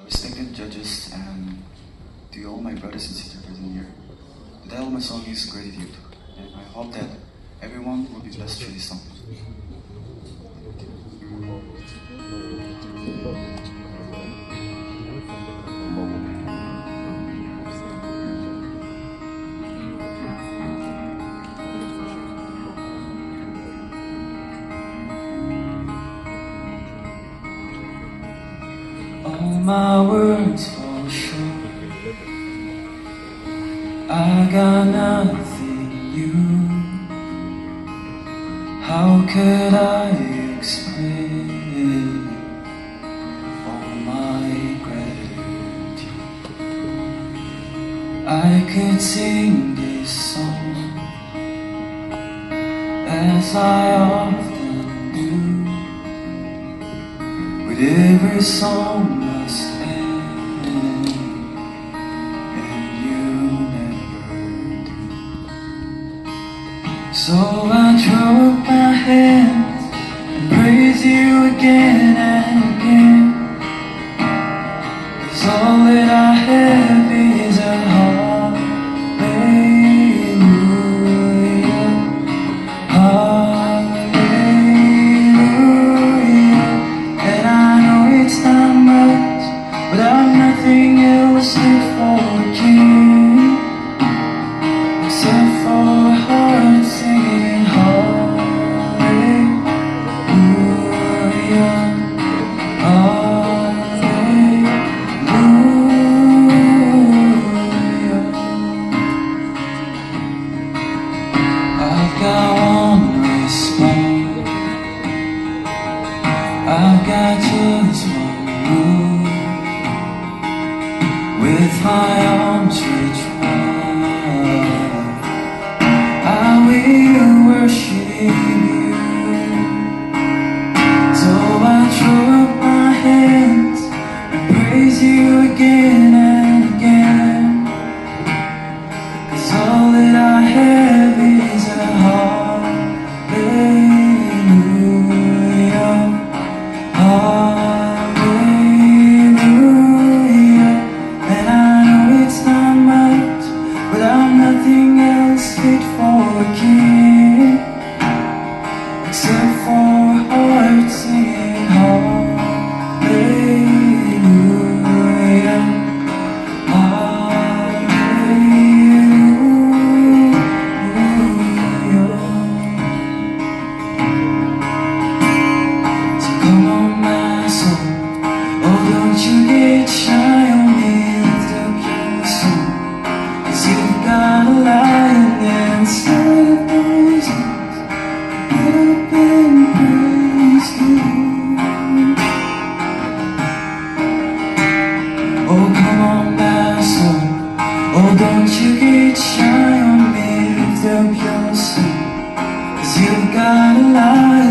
Respected judges and to all my brothers and sisters present here, the title of my song is Gratitude, and I hope that everyone will be blessed through this song. All my words fall short. I got nothing new. How could I explain all my gratitude? I could sing this song as I often do. But every song must end, and you never do. So I throw up my hands and praise you again and again, 'cause all that I have is a hallelujah, hallelujah. And I know it's not much, but I've nothing else fit for a king except for a heart singing hallelujah, hallelujah. I've got one response, I've got just one move. With my arms reached wide, I will worship you. So I throw up my hands and praise you again and again, 'cause all that I have is a hallelujah, hallelujah. And I know it's not much, but I'm nothing else fit for a king except for a heart singing hallelujah, hallelujah. So come on my soul, oh don't you get shy on me, lift up your song, 'cause you've got a lion inside of those arms. Get up and praise the Lord. Oh come on my soul, oh don't you get shy on me, lift up your song, 'cause you've got a lion